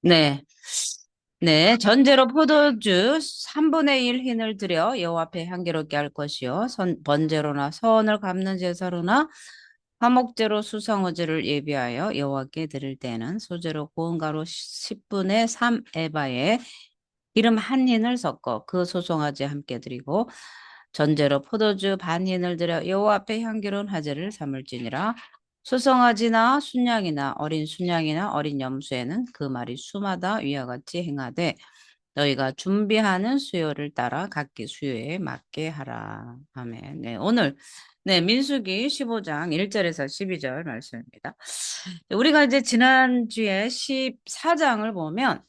네. 네. 전제로 포도주 3분의 1 흰을 들여 여호와 앞에 향기롭게 할 것이요. 번제로나 서원을 갚는 제사로나 화목제로 수성어제를 예비하여 여호와께 드릴 때는 소재로 고운 가루 10분의 3 에바에 기름 한 흰을 섞어 그 소송아지 함께 드리고 전제로 포도주 반 흰을 들여 여호와 앞에 향기로운 화제를 삼을지니라. 수송아지나 순양이나 어린 순양이나 어린 염소에는 그 말이 수마다 위와 같이 행하되 너희가 준비하는 수요를 따라 각기 수요에 맞게 하라. 아멘. 네, 오늘 네, 민수기 15장 1절에서 12절 말씀입니다. 우리가 이제 지난주에 14장을 보면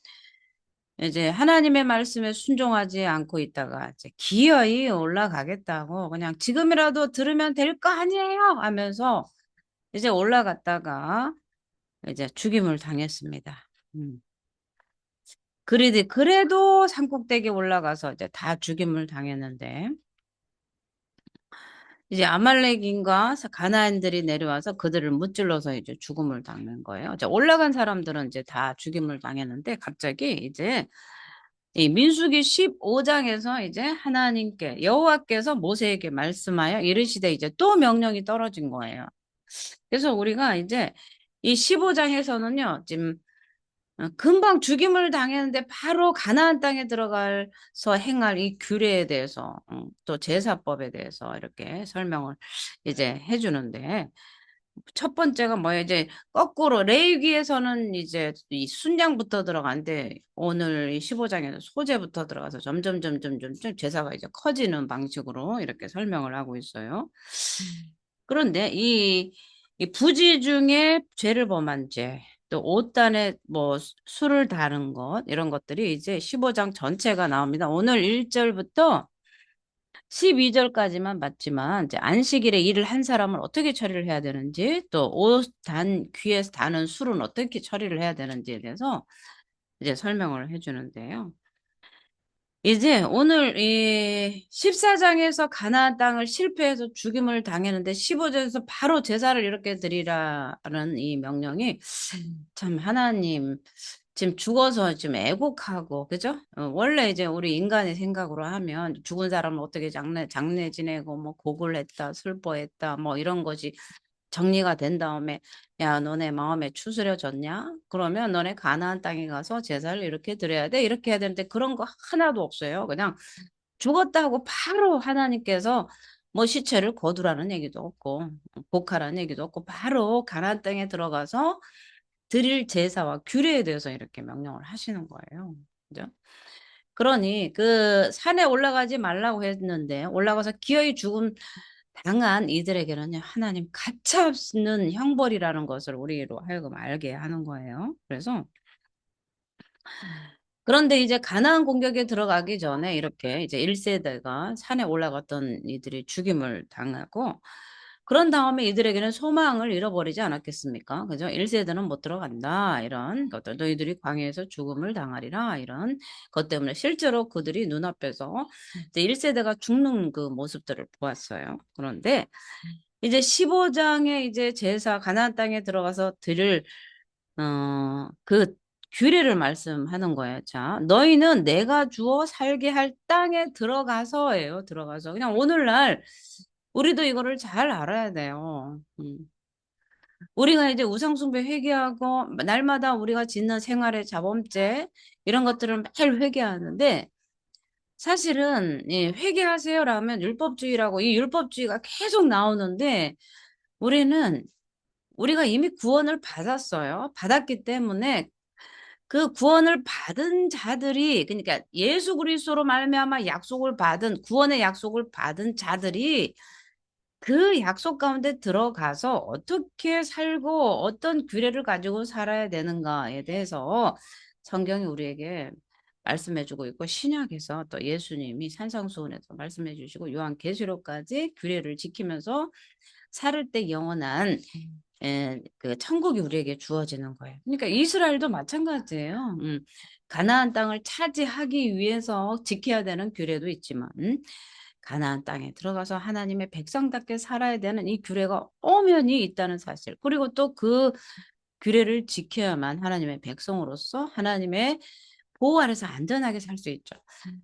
이제 하나님의 말씀에 순종하지 않고 있다가 이제 기어이 올라가겠다고 그냥 지금이라도 들으면 될 거 아니에요 하면서 이제 올라갔다가 이제 죽임을 당했습니다. 그래도 산꼭대기에 올라가서 이제 다 죽임을 당했는데 이제 아말렉인과 가나안들이 내려와서 그들을 무찔러서 이제 죽음을 당한 거예요. 이제 올라간 사람들은 이제 다 죽임을 당했는데 갑자기 이제 이 민수기 15장에서 이제 하나님께 여호와께서 모세에게 말씀하여 이르시되 이제 또 명령이 떨어진 거예요. 그래서 우리가 이제 이 15장에서는요, 지금 금방 죽임을 당했는데 바로 가나안 땅에 들어가서 행할 이 규례에 대해서 또 제사법에 대해서 이렇게 설명을 이제 해주는데 첫 번째가 뭐예요? 이제 거꾸로 레위기에서는 이제 이 순양부터 들어가는데 오늘 이 15장에는 소제부터 들어가서 점점 제사가 이제 커지는 방식으로 이렇게 설명을 하고 있어요. 그런데 이 부지 중에 죄를 범한 죄, 또 옷단에 뭐 술을 다른 것 이런 것들이 이제 15장 전체가 나옵니다. 오늘 1절부터 12절까지만 봤지만 이제 안식일에 일을 한 사람을 어떻게 처리를 해야 되는지 또 옷 단 귀에서 다는 술은 어떻게 처리를 해야 되는지에 대해서 이제 설명을 해주는데요. 이제 오늘 이 14장에서 가나안 땅을 실패해서 죽임을 당했는데 15절에서 바로 제사를 이렇게 드리라는 이 명령이 참 하나님 지금 죽어서 지금 애곡하고 그죠? 원래 이제 우리 인간의 생각으로 하면 죽은 사람을 어떻게 장례 지내고 뭐 곡을 했다 슬퍼했다 뭐 이런 것이 정리가 된 다음에 야 너네 마음에 추스려졌냐? 그러면 너네 가나안 땅에 가서 제사를 이렇게 드려야 돼 이렇게 해야 되는데 그런 거 하나도 없어요. 그냥 죽었다고 바로 하나님께서 뭐 시체를 거두라는 얘기도 없고 복하라는 얘기도 없고 바로 가나안 땅에 들어가서 드릴 제사와 규례에 대해서 이렇게 명령을 하시는 거예요. 그죠? 그러니 그 산에 올라가지 말라고 했는데 올라가서 기어이 죽음 당한 이들에게는 하나님 가차없는 형벌이라는 것을 우리로 하여금 알게 하는 거예요. 그래서 그런데 이제 가나안 공격에 들어가기 전에 이렇게 이제 1세대가 산에 올라갔던 이들이 죽임을 당하고 그런 다음에 이들에게는 소망을 잃어버리지 않았겠습니까? 그죠? 1세대는 못 들어간다. 이런 것들. 너희들이 광야에서 죽음을 당하리라. 이런 것 때문에 실제로 그들이 눈앞에서 이제 1세대가 죽는 그 모습들을 보았어요. 그런데 이제 15장에 이제 제사 가나안 땅에 들어가서 드릴 그 규례를 말씀하는 거예요. 자, 너희는 내가 주어 살게 할 땅에 들어가서예요. 들어가서. 그냥 오늘날 우리도 이거를 잘 알아야 돼요. 우리가 이제 우상숭배 회개하고 날마다 우리가 짓는 생활의 자범죄 이런 것들을 매일 회개하는데 사실은 예, 회개하세요라면 율법주의라고 이 율법주의가 계속 나오는데 우리는 우리가 이미 구원을 받았어요. 받았기 때문에 그 구원을 받은 자들이 그러니까 예수 그리스도로 말미암아 약속을 받은 구원의 약속을 받은 자들이 그 약속 가운데 들어가서 어떻게 살고 어떤 규례를 가지고 살아야 되는가에 대해서 성경이 우리에게 말씀해 주고 있고 신약에서 또 예수님이 산상수훈에서 말씀해 주시고 요한계시록까지 규례를 지키면서 살을 때 영원한 그 천국이 우리에게 주어지는 거예요. 그러니까 이스라엘도 마찬가지예요. 가나안 땅을 차지하기 위해서 지켜야 되는 규례도 있지만 가나안 땅에 들어가서 하나님의 백성답게 살아야 되는 이 규례가 엄연히 있다는 사실. 그리고 또 그 규례를 지켜야만 하나님의 백성으로서 하나님의 보호 아래서 안전하게 살 수 있죠.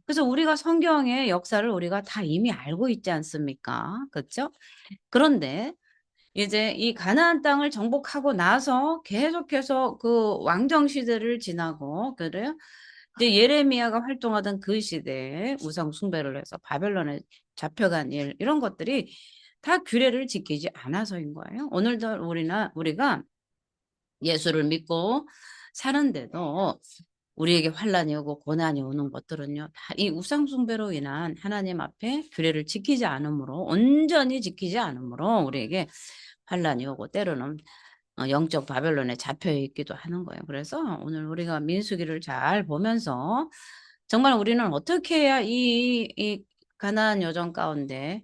그래서 우리가 성경의 역사를 우리가 다 이미 알고 있지 않습니까? 그렇죠? 그런데 이제 이 가나안 땅을 정복하고 나서 계속해서 그 왕정 시대를 지나고 그래요. 이제 예레미야가 활동하던 그 시대에 우상 숭배를 해서 바벨론에 잡혀간 일 이런 것들이 다 규례를 지키지 않아서인 거예요. 오늘도 우리가 예수를 믿고 사는데도 우리에게 환란이 오고 고난이 오는 것들은요, 다 이 우상 숭배로 인한 하나님 앞에 규례를 지키지 않으므로 온전히 지키지 않으므로 우리에게 환란이 오고 때로는 영적 바벨론에 잡혀 있기도 하는 거예요. 그래서 오늘 우리가 민수기를 잘 보면서 정말 우리는 어떻게 해야 이 가나안 여정 가운데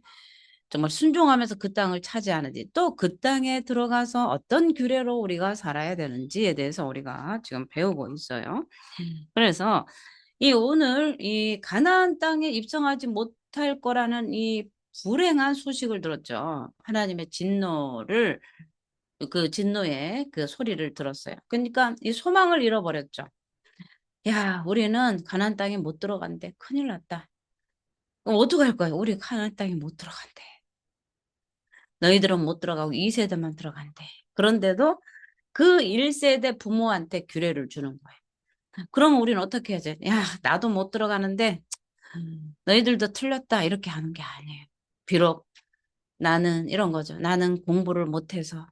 정말 순종하면서 그 땅을 차지하는지 또 그 땅에 들어가서 어떤 규례로 우리가 살아야 되는지에 대해서 우리가 지금 배우고 있어요. 그래서 이 오늘 이 가나안 땅에 입성하지 못할 거라는 이 불행한 소식을 들었죠. 하나님의 진노를 그 진노의 그 소리를 들었어요. 그러니까 이 소망을 잃어버렸죠. 야, 우리는 가나안 땅에 못 들어간대. 큰일 났다. 그럼 어떡할 거야? 우리 가나안 땅에 못 들어간대. 너희들은 못 들어가고 2세대만 들어간대. 그런데도 그 1세대 부모한테 규례를 주는 거예요. 그러면 우리는 어떻게 해야 돼? 야, 나도 못 들어가는데 너희들도 틀렸다. 이렇게 하는 게 아니에요. 비록 나는 이런 거죠. 나는 공부를 못해서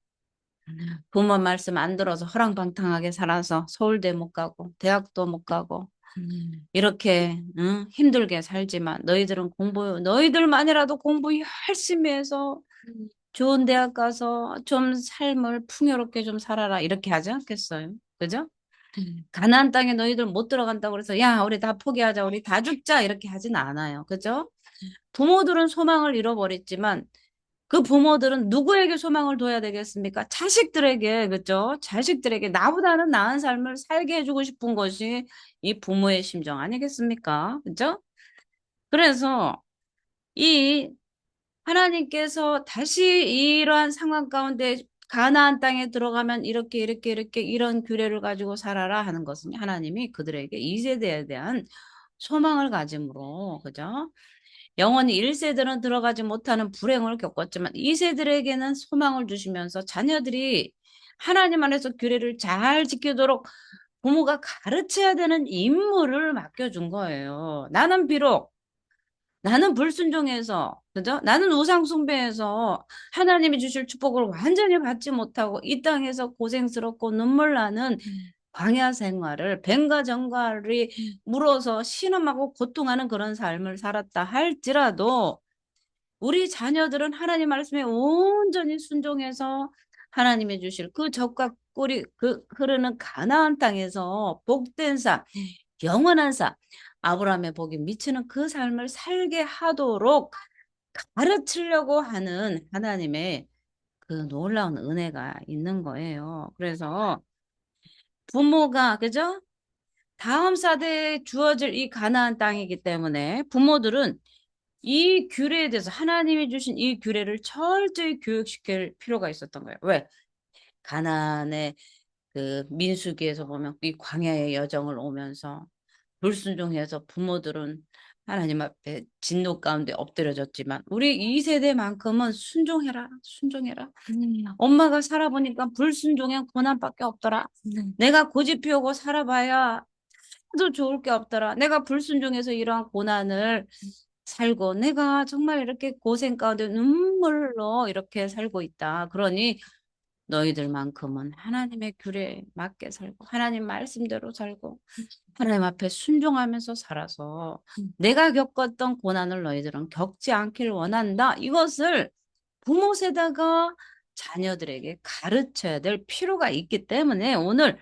부모 말씀 안 들어서 허랑방탕하게 살아서 서울대 못 가고 대학도 못 가고 이렇게 응? 힘들게 살지만 너희들만이라도 공부 열심히 해서 좋은 대학 가서 좀 삶을 풍요롭게 좀 살아라 이렇게 하지 않겠어요? 그죠? 가나안 땅에 너희들 못 들어간다고 그래서 야 우리 다 포기하자 우리 다 죽자 이렇게 하진 않아요. 그죠? 부모들은 소망을 잃어버렸지만 그 부모들은 누구에게 소망을 둬야 되겠습니까? 자식들에게, 그죠? 자식들에게 나보다는 나은 삶을 살게 해주고 싶은 것이 이 부모의 심정 아니겠습니까? 그죠? 그래서 이 하나님께서 다시 이러한 상황 가운데 가나안 땅에 들어가면 이렇게 이런 규례를 가지고 살아라 하는 것은 하나님이 그들에게 2세대에 대한 소망을 가짐으로, 그죠? 영원히 1세들은 들어가지 못하는 불행을 겪었지만 2세들에게는 소망을 주시면서 자녀들이 하나님 안에서 규례를 잘 지키도록 부모가 가르쳐야 되는 임무를 맡겨준 거예요. 나는 불순종해서, 그죠? 나는 우상숭배해서 하나님이 주실 축복을 완전히 받지 못하고 이 땅에서 고생스럽고 눈물 나는 광야 생활을 뱀과 정갈이 물어서 신음하고 고통하는 그런 삶을 살았다 할지라도 우리 자녀들은 하나님 말씀에 온전히 순종해서 하나님이 주실 그 젖과 꿀이 그 흐르는 가나안 땅에서 복된 삶, 영원한 삶, 아브라함의 복이 미치는 그 삶을 살게 하도록 가르치려고 하는 하나님의 그 놀라운 은혜가 있는 거예요. 그래서 부모가 그죠? 다음 세대에 주어질 이 가나안 땅이기 때문에 부모들은 이 규례에 대해서 하나님이 주신 이 규례를 철저히 교육시킬 필요가 있었던 거예요. 왜? 가나안의 그 민수기에서 보면 이 광야의 여정을 오면서 불순종해서 부모들은 하나님 앞에 진노 가운데 엎드려졌지만 우리 2세대만큼은 순종해라, 순종해라. 엄마가 살아보니까 불순종의 고난밖에 없더라. 내가 고집 피우고 살아봐야 도 좋을 게 없더라. 내가 불순종해서 이러한 고난을 살고 내가 정말 이렇게 고생 가운데 눈물로 이렇게 살고 있다. 그러니 너희들만큼은 하나님의 규례에 맞게 살고 하나님 말씀대로 살고 하나님 앞에 순종하면서 살아서 내가 겪었던 고난을 너희들은 겪지 않길 원한다. 이것을 부모 세대가 자녀들에게 가르쳐야 될 필요가 있기 때문에 오늘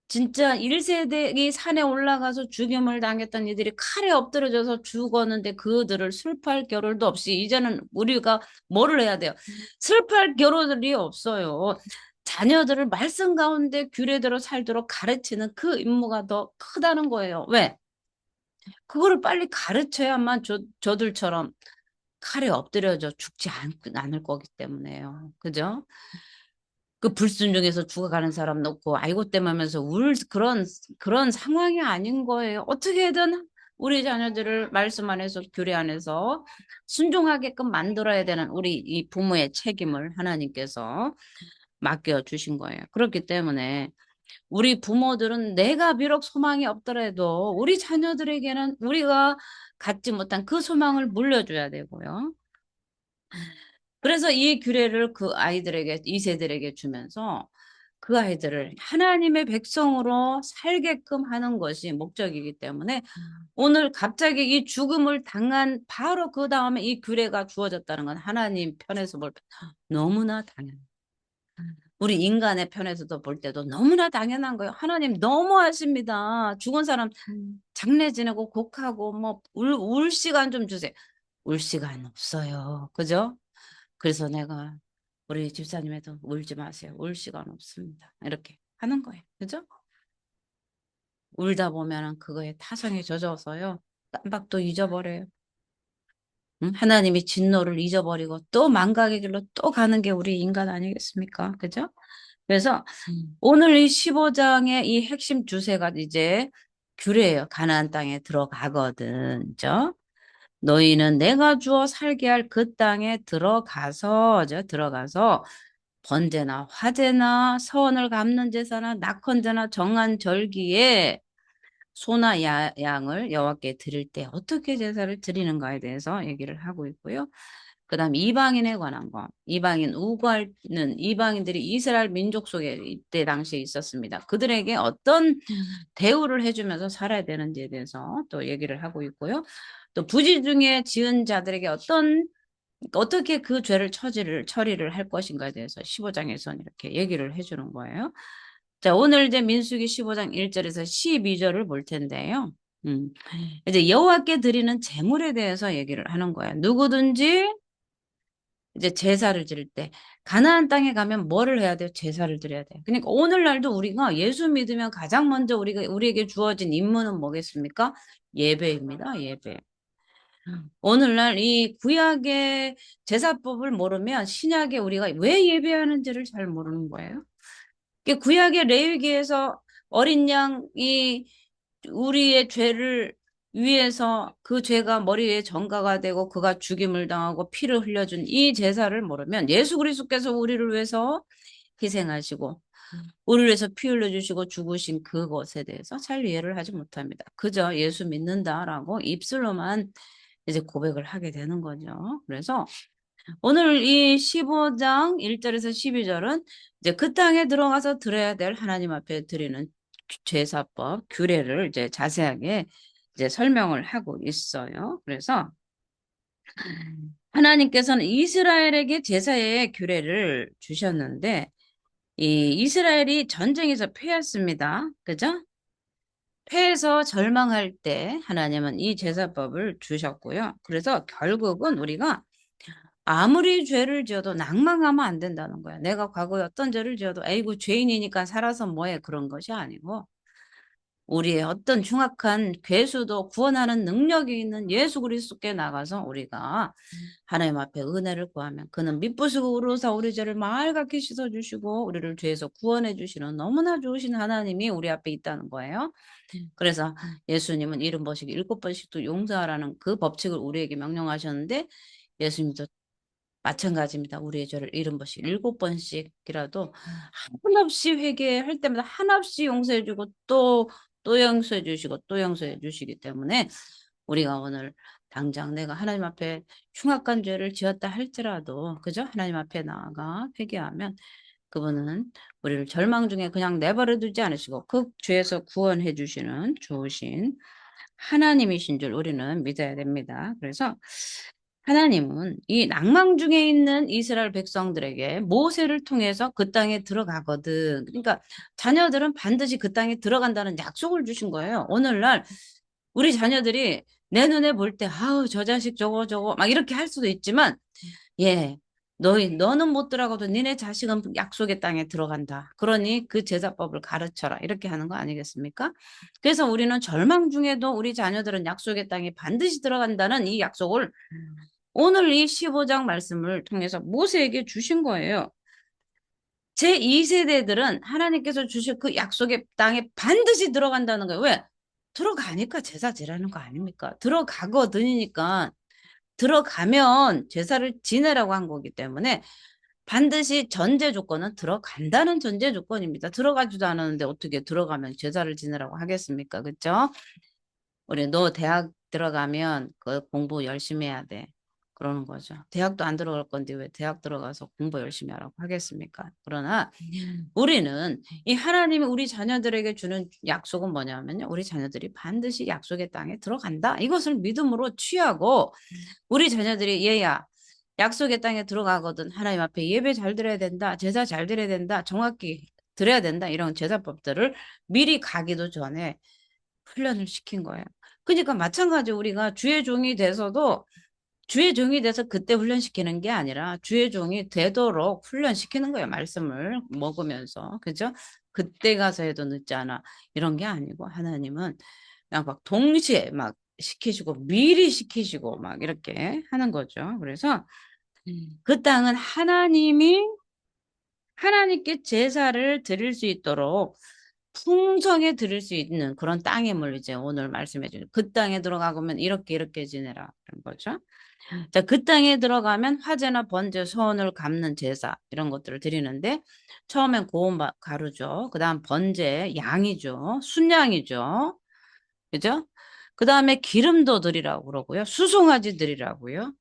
진짜 1세대이 산에 올라가서 죽임을 당했던 이들이 칼에 엎드려져서 죽었는데 그들을 슬퍼할 겨를도 없이 이제는 우리가 뭐를 해야 돼요? 슬퍼할 겨를이 없어요. 자녀들을 말씀 가운데 규례대로 살도록 가르치는 그 임무가 더 크다는 거예요. 왜? 그거를 빨리 가르쳐야만 저들처럼 칼에 엎드려져 죽지 않을 거기 때문에요. 그죠? 그 불순종해서 죽어가는 사람 놓고 아이고 땜하면서 그런 상황이 아닌 거예요. 어떻게든 우리 자녀들을 말씀 안에서 규례 안에서 순종하게끔 만들어야 되는 우리 이 부모의 책임을 하나님께서 맡겨주신 거예요. 그렇기 때문에 우리 부모들은 내가 비록 소망이 없더라도 우리 자녀들에게는 우리가 갖지 못한 그 소망을 물려줘야 되고요. 그래서 이 규례를 그 아이들에게, 이 세들에게 주면서 그 아이들을 하나님의 백성으로 살게끔 하는 것이 목적이기 때문에 오늘 갑자기 이 죽음을 당한 바로 그 다음에 이 규례가 주어졌다는 건 하나님 편에서 볼 때 너무나 당연. 우리 인간의 편에서도 볼 때도 너무나 당연한 거예요. 하나님 너무하십니다. 죽은 사람 장례 지내고 곡하고 뭐 울 시간 좀 주세요. 울 시간 없어요. 그죠? 그래서 내가 우리 집사님에도 울지 마세요. 울 시간 없습니다. 이렇게 하는 거예요. 그죠? 울다 보면은 그거에 타성이 젖어서요. 깜빡 또 잊어버려요. 응? 하나님이 진노를 잊어버리고 또 망각의 길로 또 가는 게 우리 인간 아니겠습니까? 그죠? 그래서 오늘 이 15장의 이 핵심 주제가 이제 규례예요. 가나안 땅에 들어가거든. 그죠? 너희는 내가 주어 살게 할 그 땅에 들어가서 번제나 화제나 서원을 갚는 제사나 낙헌제나 정한 절기에 소나 양을 여호와께 드릴 때 어떻게 제사를 드리는가에 대해서 얘기를 하고 있고요. 그다음 이방인에 관한 거. 이방인 우고할는 이방인들이 이스라엘 민족 속에 이때 당시에 있었습니다. 그들에게 어떤 대우를 해주면서 살아야 되는지에 대해서 또 얘기를 하고 있고요. 또 부지 중에 지은 자들에게 어떻게 그 죄를 처리를 할 것인가에 대해서 15장에서는 이렇게 얘기를 해주는 거예요. 자, 오늘 이제 민수기 15장 1절에서 12절을 볼 텐데요. 음, 이제 여호와께 드리는 제물에 대해서 얘기를 하는 거예요. 누구든지 이제 제사를 드릴 때 가나안 땅에 가면 뭐를 해야 돼요? 제사를 드려야 돼요. 그러니까 오늘날도 우리가 예수 믿으면 가장 먼저 우리에게 주어진 임무는 뭐겠습니까? 예배입니다. 예배. 오늘날 이 구약의 제사법을 모르면 신약에 우리가 왜 예배하는지를 잘 모르는 거예요. 구약의 레위기에서 어린 양이 우리의 죄를 위해서 그 죄가 머리 위에 전가가 되고 그가 죽임을 당하고 피를 흘려준 이 제사를 모르면 예수 그리스도께서 우리를 위해서 희생하시고 우리를 위해서 피 흘려주시고 죽으신 그것에 대해서 잘 이해를 하지 못합니다. 그저 예수 믿는다라고 입술로만 이제 고백을 하게 되는 거죠. 그래서 오늘 이 15장 1절에서 12절은 이제 그 땅에 들어가서 드려야 될 하나님 앞에 드리는 제사법, 규례를 이제 자세하게 이제 설명을 하고 있어요. 그래서 하나님께서는 이스라엘에게 제사의 규례를 주셨는데 이 이스라엘이 전쟁에서 패했습니다. 그죠? 패해서 절망할 때 하나님은 이 제사법을 주셨고요. 그래서 결국은 우리가 아무리 죄를 지어도 낭망하면 안 된다는 거야. 내가 과거에 어떤 죄를 지어도 아이고 죄인이니까 살아서 뭐해 그런 것이 아니고 우리의 어떤 흉악한 괴수도 구원하는 능력이 있는 예수 그리스도께 나가서 우리가 하나님 앞에 은혜를 구하면 그는 미쁘시고 의로우사 우리 죄를 말갛게 씻어주시고 우리를 죄에서 구원해 주시는 너무나 좋으신 하나님이 우리 앞에 있다는 거예요. 그래서 예수님은 70번씩 7번씩도 용서하라는 그 법칙을 우리에게 명령하셨는데 예수님도 마찬가지입니다. 우리의 죄를 70번씩 7번씩이라도 한없이 회개할 때마다 한없이 용서해주고 또 용서해주시고 또 용서해주시기 때문에 우리가 오늘 당장 내가 하나님 앞에 흉악한 죄를 지었다 할지라도 그죠? 하나님 앞에 나아가 회개하면 그분은 우리를 절망 중에 그냥 내버려 두지 않으시고 그 죄에서 구원해 주시는 좋으신 하나님이신 줄 우리는 믿어야 됩니다. 그래서 하나님은 이 낭망 중에 있는 이스라엘 백성들에게 모세를 통해서 그 땅에 들어가거든. 그러니까 자녀들은 반드시 그 땅에 들어간다는 약속을 주신 거예요. 오늘날 우리 자녀들이 내 눈에 볼 때 아우 저 자식 저거 막 이렇게 할 수도 있지만 예. 너는 못 들어가도 니네 자식은 약속의 땅에 들어간다. 그러니 그 제사법을 가르쳐라. 이렇게 하는 거 아니겠습니까? 그래서 우리는 절망 중에도 우리 자녀들은 약속의 땅에 반드시 들어간다는 이 약속을 오늘 이 15장 말씀을 통해서 모세에게 주신 거예요. 제2세대들은 하나님께서 주실 그 약속의 땅에 반드시 들어간다는 거예요. 왜? 들어가니까 제사 지내는 거 아닙니까? 들어가거든이니까 들어가면 제사를 지내라고 한 거기 때문에 반드시 전제 조건은 들어간다는 전제 조건입니다. 들어가지도 않았는데 어떻게 들어가면 제사를 지내라고 하겠습니까? 그렇죠? 우리 너 대학 들어가면 그 공부 열심히 해야 돼. 그러는 거죠. 대학도 안 들어갈 건데 왜 대학 들어가서 공부 열심히 하라고 하겠습니까? 그러나 우리는 이 하나님이 우리 자녀들에게 주는 약속은 뭐냐면요. 우리 자녀들이 반드시 약속의 땅에 들어간다. 이것을 믿음으로 취하고 우리 자녀들이 얘야 약속의 땅에 들어가거든 하나님 앞에 예배 잘 드려야 된다. 제사 잘 드려야 된다. 정확히 드려야 된다. 이런 제사법들을 미리 가기도 전에 훈련을 시킨 거예요. 그러니까 마찬가지 우리가 주의 종이 돼서도 주의 종이 돼서 그때 훈련시키는 게 아니라 주의 종이 되도록 훈련시키는 거예요. 말씀을 먹으면서. 그죠? 그때 가서 해도 늦지 않아. 이런 게 아니고 하나님은 그냥 막 동시에 막 시키시고 미리 시키시고 막 이렇게 하는 거죠. 그래서 그 땅은 하나님께 제사를 드릴 수 있도록 풍성에 드릴 수 있는 그런 땅임을 이제 오늘 말씀해 주는 그 땅에 들어가면 이렇게 이렇게 지내라 그런 거죠. 자, 그 땅에 들어가면 화제나 번제, 소원을 갚는 제사 이런 것들을 드리는데 처음엔 고운 가루죠. 그다음 번제 양이죠. 순양이죠. 그죠? 그다음에 기름도 드리라고 그러고요. 수송아지 드리라고요.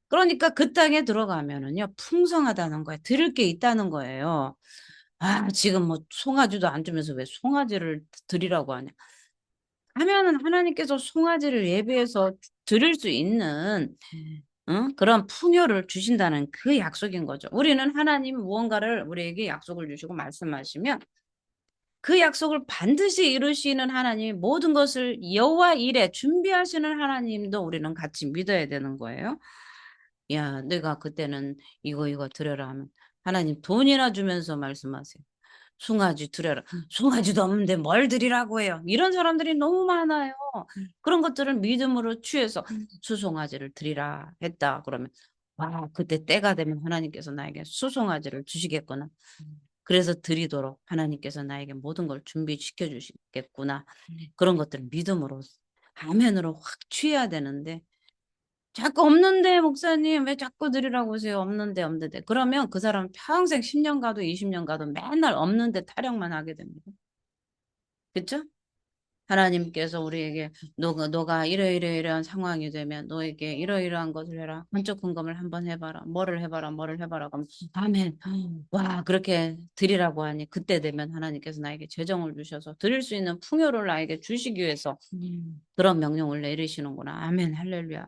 그러니까 그 땅에 들어가면은요, 풍성하다는 거예요. 드릴 게 있다는 거예요. 아, 지금 뭐 송아지도 안 주면서 왜 송아지를 드리라고 하냐. 하면은 하나님께서 송아지를 예배해서 드릴 수 있는 그런 풍요를 주신다는 그 약속인 거죠. 우리는 하나님 무언가를 우리에게 약속을 주시고 말씀하시면 그 약속을 반드시 이루시는 하나님 모든 것을 여호와 일에 준비하시는 하나님도 우리는 같이 믿어야 되는 거예요. 야, 내가 그때는 이거 드려라 하면 하나님 돈이나 주면서 말씀하세요. 송아지 드려라. 송아지도 없는데 뭘 드리라고 해요. 이런 사람들이 너무 많아요. 그런 것들을 믿음으로 취해서 수송아지를 드리라 했다. 그러면 와, 그때 때가 되면 하나님께서 나에게 수송아지를 주시겠구나. 그래서 드리도록 하나님께서 나에게 모든 걸 준비시켜 주시겠구나. 그런 것들을 믿음으로 아멘으로 확 취해야 되는데 자꾸 없는데 목사님 왜 자꾸 드리라고 하세요? 없는데. 그러면 그 사람 평생 10년 가도 20년 가도 맨날 없는데 타령만 하게 됩니다. 그렇죠? 하나님께서 우리에게 너가 이러이러이러한 상황이 되면 너에게 이러이러한 것을 해라. 번쩍 금검을 한번 해봐라. 뭐를 해봐라. 그러면 아멘. 와 그렇게 드리라고 하니 그때 되면 하나님께서 나에게 재정을 주셔서 드릴 수 있는 풍요를 나에게 주시기 위해서 그런 명령을 내리시는구나. 아멘 할렐루야.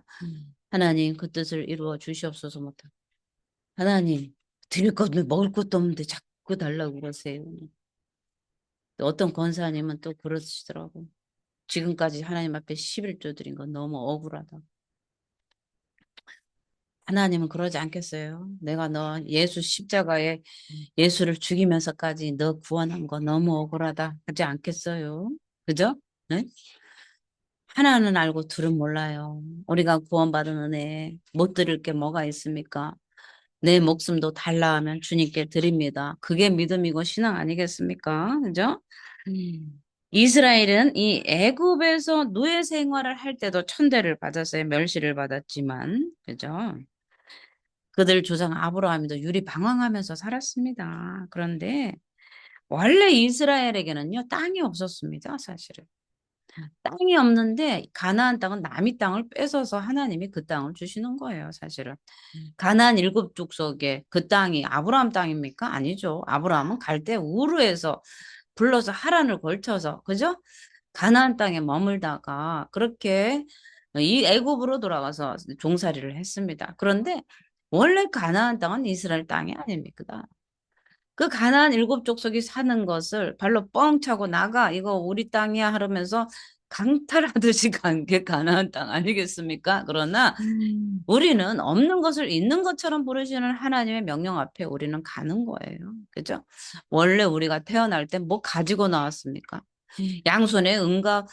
하나님 그 뜻을 이루어 주시옵소서 못하. 하나님 드릴 것 먹을 것도 없는데 자꾸 달라고 그러세요. 또 어떤 권사님은 또 그러시더라고. 지금까지 하나님 앞에 11조 드린 건 너무 억울하다. 하나님은 그러지 않겠어요. 내가 너 예수 십자가에 예수를 죽이면서까지 너 구원한 거 너무 억울하다 하지 않겠어요. 그죠? 네? 하나는 알고 둘은 몰라요. 우리가 구원받은 은혜에 못 드릴 게 뭐가 있습니까? 내 목숨도 달라 하면 주님께 드립니다. 그게 믿음이고 신앙 아니겠습니까? 그죠? 이스라엘은 이 애굽에서 노예 생활을 할 때도 천대를 받았어요. 멸시를 받았지만, 그죠? 그들 조상 아브라함도 유리방황하면서 살았습니다. 그런데 원래 이스라엘에게는요, 땅이 없었습니다, 사실은. 땅이 없는데 가나안 땅은 남이 땅을 뺏어서 하나님이 그 땅을 주시는 거예요, 사실은. 가나안 일곱 족속의 그 땅이 아브라함 땅입니까? 아니죠. 아브라함은 갈대 우르에서 불러서 하란을 걸쳐서 그죠? 가나안 땅에 머물다가 그렇게 이 애굽으로 돌아가서 종살이를 했습니다. 그런데 원래 가나안 땅은 이스라엘 땅이 아닙니까? 그 가나안 일곱 족속이 사는 것을 발로 뻥 차고 나가 이거 우리 땅이야 하면서 강탈하듯이 간 게 가나안 땅 아니겠습니까? 그러나 우리는 없는 것을 있는 것처럼 부르시는 하나님의 명령 앞에 우리는 가는 거예요. 그죠? 원래 우리가 태어날 때 뭐 가지고 나왔습니까? 양손에 은과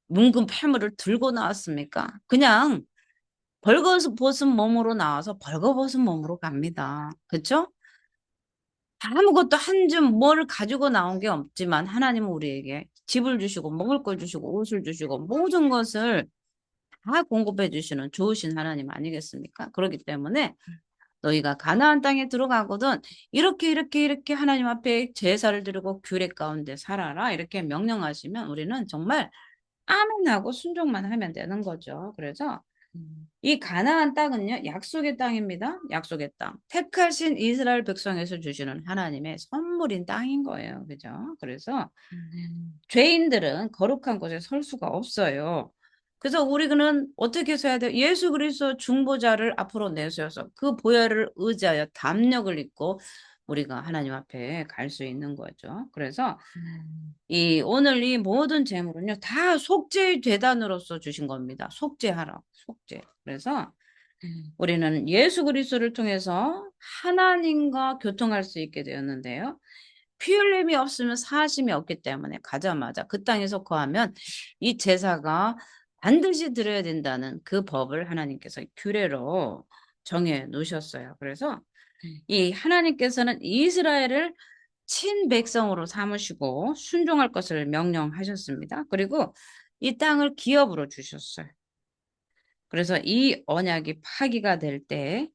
뭉근 패물을 들고 나왔습니까? 그냥 벌거벗은 몸으로 나와서 벌거벗은 몸으로 갑니다. 그죠? 아무것도 한 줌 뭘 가지고 나온 게 없지만 하나님은 우리에게 집을 주시고 먹을 걸 주시고 옷을 주시고 모든 것을 다 공급해 주시는 좋으신 하나님 아니겠습니까? 그렇기 때문에 너희가 가나안 땅에 들어가거든 이렇게 이렇게 이렇게 하나님 앞에 제사를 드리고 규례 가운데 살아라 이렇게 명령하시면 우리는 정말 아멘하고 순종만 하면 되는 거죠. 그래서 이 가나안 땅은요, 약속의 땅입니다. 약속의 땅. 택하신 이스라엘 백성에서 주시는 하나님의 선물인 땅인 거예요. 그죠? 그래서 죄인들은 거룩한 곳에 설 수가 없어요. 그래서 우리는 어떻게 해야 돼요? 예수 그리스도 중보자를 앞으로 내세워서 그 보혈을 의지하여 담력을 입고 우리가 하나님 앞에 갈 수 있는 거죠. 그래서 이 오늘 이 모든 재물은요 다 속죄의 제단으로서 주신 겁니다. 속죄하라, 속죄. 그래서 우리는 예수 그리스도를 통해서 하나님과 교통할 수 있게 되었는데요. 피 흘림이 없으면 사심이 없기 때문에 가자마자 그 땅에서 거하면 이 제사가 반드시 드려야 된다는 그 법을 하나님께서 규례로 정해 놓으셨어요. 그래서 이 하나님께서는 이스라엘을 친백성으로 삼으시고 순종할 것을 명령하셨습니다. 그리고 이 땅을 기업으로 주셨어요. 그래서 이 언약이 파기가 될 때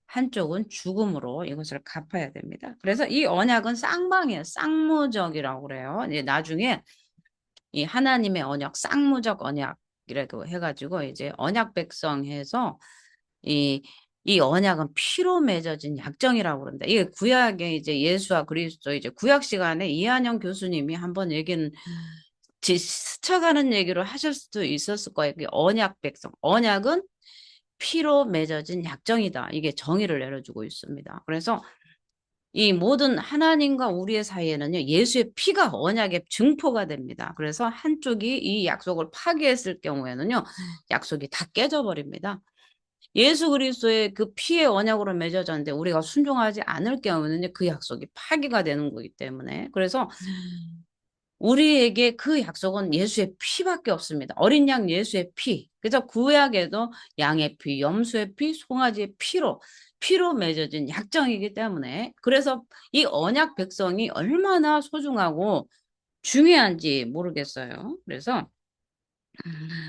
한쪽은 죽음으로 이것을 갚아야 됩니다. 그래서 이 언약은 쌍방이에요. 쌍무적이라고 그래요. 이제 나중에 이 하나님의 언약, 쌍무적 언약이라고 해가지고 이제 언약 백성 해서 이, 이 언약은 피로 맺어진 약정이라고 그럽니다. 이게 구약에 이제 예수와 그리스도 이제 구약 시간에 이한영 교수님이 한번 얘기는 스쳐가는 얘기로 하실 수도 있었을 거예요. 언약 백성. 언약은 피로 맺어진 약정이다. 이게 정의를 내려주고 있습니다. 그래서 이 모든 하나님과 우리의 사이에는요, 예수의 피가 언약의 증포가 됩니다. 그래서 한쪽이 이 약속을 파기했을 경우에는요, 약속이 다 깨져버립니다. 예수 그리스도의 그 피의 언약으로 맺어졌는데 우리가 순종하지 않을 경우에는 그 약속이 파기가 되는 거기 때문에 그래서 우리에게 그 약속은 예수의 피밖에 없습니다. 어린 양 예수의 피. 그래서 구약에도 양의 피, 염소의 피, 송아지의 피로 맺어진 약정이기 때문에 그래서 이 언약 백성이 얼마나 소중하고 중요한지 모르겠어요. 그래서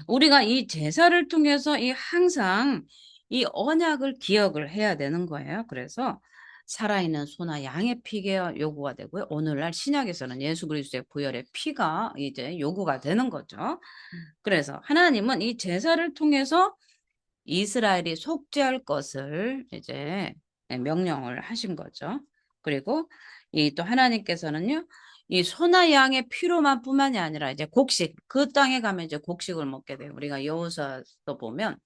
우리가 이 제사를 통해서 이 항상 이 언약을 기억을 해야 되는 거예요. 그래서 살아있는 소나 양의 피가 요구가 되고요. 오늘날 신약에서는 예수 그리스도의 보혈의 피가 이제 요구가 되는 거죠. 그래서 하나님은 이 제사를 통해서 이스라엘이 속죄할 것을 이제 명령을 하신 거죠. 그리고 이 또 하나님께서는요, 이 소나 양의 피로만 뿐만이 아니라 이제 곡식, 그 땅에 가면 이제 곡식을 먹게 돼요. 우리가 여호수아서 보면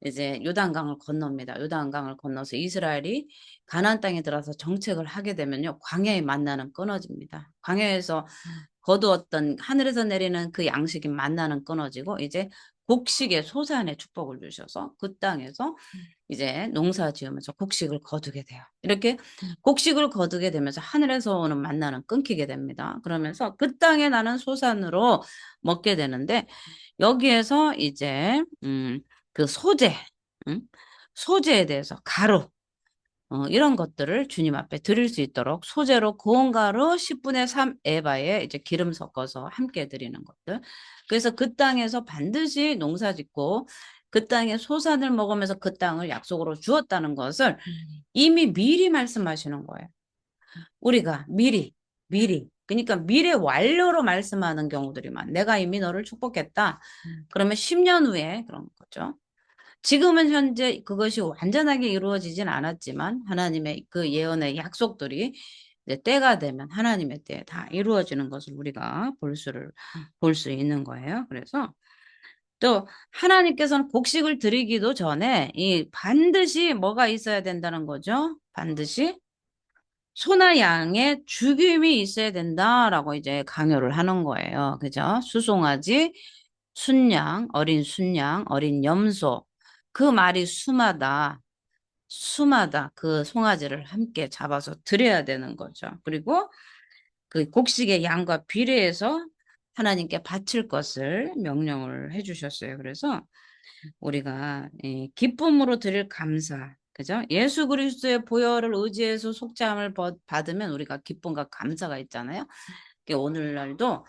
이제 요단강을 건넙니다. 요단강을 건너서 이스라엘이 가나안 땅에 들어서 정책을 하게 되면요, 광야의 만나는 끊어집니다. 광야에서 거두었던 하늘에서 내리는 그 양식이 만나는 끊어지고 이제 곡식의 소산의 축복을 주셔서 그 땅에서 이제 농사 지으면서 곡식을 거두게 돼요. 이렇게 곡식을 거두게 되면서 하늘에서 오는 만나는 끊기게 됩니다. 그러면서 그 땅에 나는 소산으로 먹게 되는데 여기에서 이제 그 소재, 음, 소재에 대해서 가루 이런 것들을 주님 앞에 드릴 수 있도록 소재로 고운 가루 10분의 3 에바에 이제 기름 섞어서 함께 드리는 것들. 그래서 그 땅에서 반드시 농사 짓고 그 땅의 소산을 먹으면서 그 땅을 약속으로 주었다는 것을 이미 미리 말씀하시는 거예요. 우리가 미리. 그러니까 미래 완료로 말씀하는 경우들이 많아. 내가 이미 너를 축복했다. 그러면 10년 후에 그런 거죠. 지금은 현재 그것이 완전하게 이루어지진 않았지만 하나님의 그 예언의 약속들이 이제 때가 되면 하나님의 때에 다 이루어지는 것을 우리가 볼 수 있는 거예요. 그래서 또 하나님께서는 곡식을 드리기도 전에 이 반드시 뭐가 있어야 된다는 거죠. 반드시 소나 양의 죽임이 있어야 된다라고 이제 강요를 하는 거예요. 그죠? 수송아지, 순양, 어린 염소. 그 말이 수마다 그 송아지를 함께 잡아서 드려야 되는 거죠. 그리고 그 곡식의 양과 비례해서 하나님께 바칠 것을 명령을 해주셨어요. 그래서 우리가 기쁨으로 드릴 감사, 그죠? 예수 그리스도의 보혈을 의지해서 속죄함을 받으면 우리가 기쁨과 감사가 있잖아요. 그러니까 오늘날도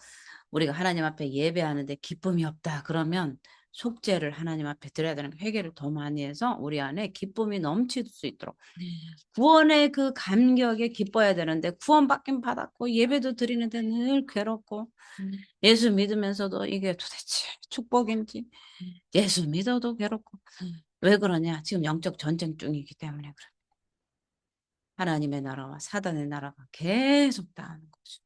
우리가 하나님 앞에 예배하는데 기쁨이 없다 그러면 속죄를 하나님 앞에 드려야 되는 회개를 더 많이 해서 우리 안에 기쁨이 넘칠 수 있도록 구원의 그 감격에 기뻐야 되는데 구원받긴 받았고 예배도 드리는데 늘 괴롭고 예수 믿으면서도 이게 도대체 축복인지 예수 믿어도 괴롭고 왜 그러냐? 지금 영적 전쟁 중이기 때문에 그래. 하나님의 나라와 사단의 나라가 계속 당하는 거죠.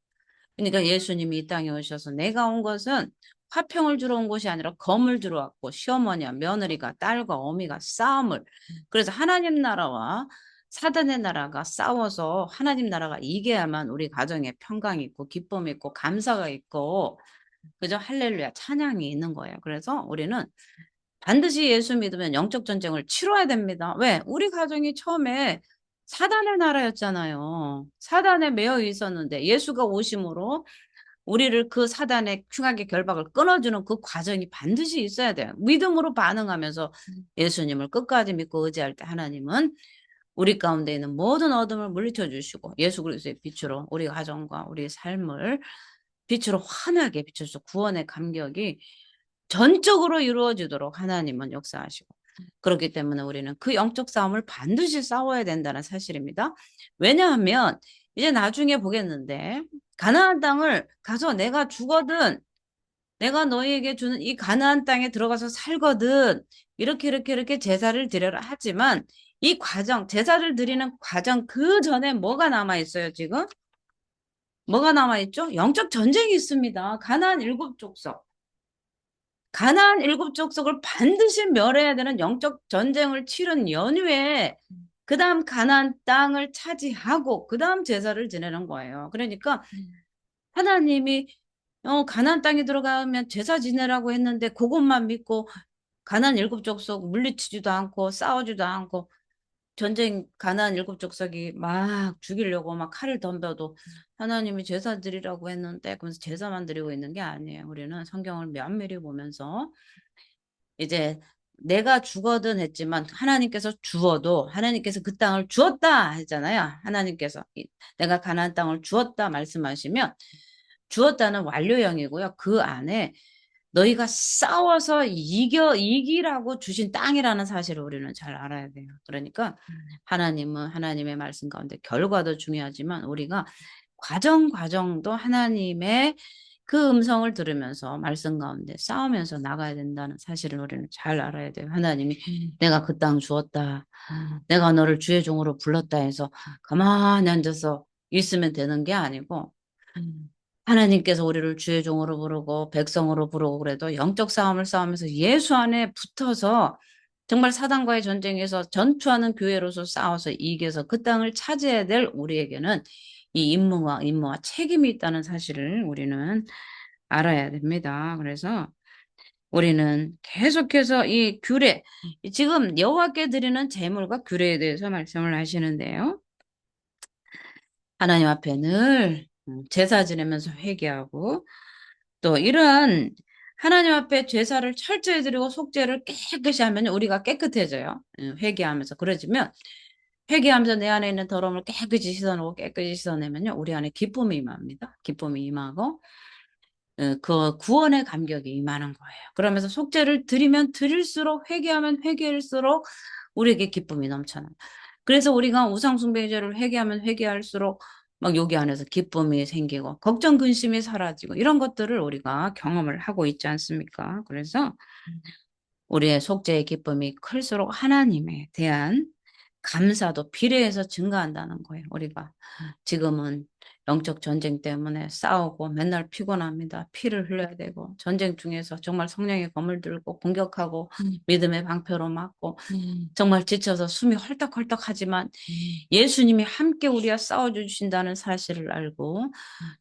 그러니까 예수님이 이 땅에 오셔서 내가 온 것은 화평을 주러 온 것이 아니라 검을 주러 왔고 시어머니와 며느리가 딸과 어미가 싸움을 그래서 하나님 나라와 사단의 나라가 싸워서 하나님 나라가 이겨야만 우리 가정에 평강이 있고 기쁨이 있고 감사가 있고 그죠? 할렐루야 찬양이 있는 거예요. 그래서 우리는 반드시 예수 믿으면 영적 전쟁을 치러야 됩니다. 왜? 우리 가정이 처음에 사단의 나라였잖아요. 사단에 매여 있었는데 예수가 오심으로 우리를 그 사단의 흉악의 결박을 끊어주는 그 과정이 반드시 있어야 돼요. 믿음으로 반응하면서 예수님을 끝까지 믿고 의지할 때 하나님은 우리 가운데 있는 모든 어둠을 물리쳐 주시고 예수 그리스도의 빛으로 우리 가정과 우리 삶을 빛으로 환하게 비춰서 구원의 감격이 전적으로 이루어지도록 하나님은 역사하시고 그렇기 때문에 우리는 그 영적 싸움을 반드시 싸워야 된다는 사실입니다. 왜냐하면 이제 나중에 보겠는데 가나안 땅을 가서 내가 주거든 내가 너희에게 주는 이 가나안 땅에 들어가서 살거든 이렇게 제사를 드려라 하지만 이 과정 제사를 드리는 과정 그 전에 뭐가 남아 있어요 지금? 뭐가 남아 있죠? 영적 전쟁이 있습니다. 가나안 일곱 족속. 가나안 일곱 족속을 반드시 멸해야 되는 영적 전쟁을 치른 연후에 그 다음 가나안 땅을 차지하고 그 다음 제사를 지내는 거예요. 그러니까 하나님이 가나안 땅에 들어가면 제사 지내라고 했는데 그것만 믿고 가나안 일곱 족속 물리치지도 않고 싸우지도 않고 전쟁 가나안 일곱 족속이 막 죽이려고 막 칼을 덤벼도 하나님이 제사 드리라고 했는데 그러면서 제사만 드리고 있는 게 아니에요. 우리는 성경을 면밀히 보면서 이제 내가 주거든 했지만 하나님께서 주어도 하나님께서 그 땅을 주었다 했잖아요. 하나님께서 내가 가나안 땅을 주었다 말씀하시면 주었다는 완료형이고요. 그 안에 너희가 싸워서 이기라고 주신 땅이라는 사실을 우리는 잘 알아야 돼요. 그러니까 하나님은 하나님의 말씀 가운데 결과도 중요하지만 우리가 과정도 하나님의 그 음성을 들으면서 말씀 가운데 싸우면서 나가야 된다는 사실을 우리는 잘 알아야 돼요. 하나님이 내가 그 땅 주었다. 내가 너를 주의 종으로 불렀다 해서 가만히 앉아서 있으면 되는 게 아니고 하나님께서 우리를 주의 종으로 부르고 백성으로 부르고 그래도 영적 싸움을 싸우면서 예수 안에 붙어서 정말 사단과의 전쟁에서 전투하는 교회로서 싸워서 이겨서 그 땅을 차지해야 될 우리에게는 이 임무와 책임이 있다는 사실을 우리는 알아야 됩니다. 그래서 우리는 계속해서 이 규례, 지금 여호와께 드리는 제물과 규례에 대해서 말씀을 하시는데요. 하나님 앞에 늘 제사 지내면서 회개하고 또 이런 하나님 앞에 제사를 철저히 드리고 속죄를 깨끗이 하면 우리가 깨끗해져요. 회개하면서 그러지면 회개하면서 내 안에 있는 더러움을 깨끗이 씻어내고 깨끗이 씻어내면요. 우리 안에 기쁨이 임합니다. 기쁨이 임하고 그 구원의 감격이 임하는 거예요. 그러면서 속죄를 드리면 드릴수록 회개하면 회개할수록 우리에게 기쁨이 넘쳐나요. 그래서 우리가 우상숭배제를 회개하면 회개할수록 막 여기 안에서 기쁨이 생기고 걱정 근심이 사라지고 이런 것들을 우리가 경험을 하고 있지 않습니까? 그래서 우리의 속죄의 기쁨이 클수록 하나님에 대한 감사도 비례해서 증가한다는 거예요. 우리가 지금은 영적 전쟁 때문에 싸우고 맨날 피곤합니다. 피를 흘려야 되고 전쟁 중에서 정말 성령의 검을 들고 공격하고 믿음의 방패로 맞고 정말 지쳐서 숨이 헐떡헐떡하지만 예수님이 함께 우리와 싸워주신다는 사실을 알고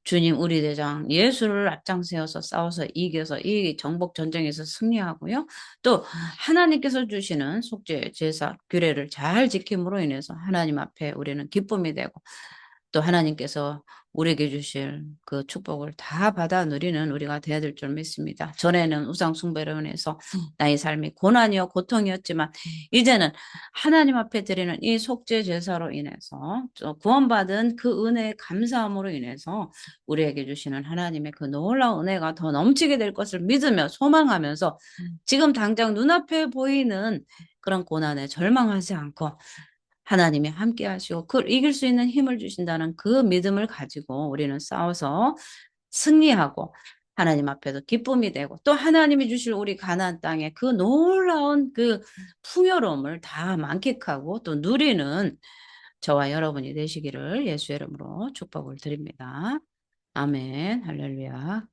주님 우리 대장 예수를 앞장세워서 싸워서 이겨서 이 정복 전쟁에서 승리하고요. 또 하나님께서 주시는 속죄 제사 규례를 잘 지킴으로 인해서 하나님 앞에 우리는 기쁨이 되고 또 하나님께서 우리에게 주실 그 축복을 다 받아 누리는 우리가 되어야 될 줄 믿습니다. 전에는 우상 숭배로 인해서 나의 삶이 고난이요 고통이었지만 이제는 하나님 앞에 드리는 이 속죄 제사로 인해서 구원받은 그 은혜의 감사함으로 인해서 우리에게 주시는 하나님의 그 놀라운 은혜가 더 넘치게 될 것을 믿으며 소망하면서 지금 당장 눈앞에 보이는 그런 고난에 절망하지 않고 하나님이 함께 하시고 그걸 이길 수 있는 힘을 주신다는 그 믿음을 가지고 우리는 싸워서 승리하고 하나님 앞에도 기쁨이 되고 또 하나님이 주실 우리 가나안 땅에 그 놀라운 그 풍요로움을 다 만끽하고 또 누리는 저와 여러분이 되시기를 예수의 이름으로 축복을 드립니다. 아멘. 할렐루야.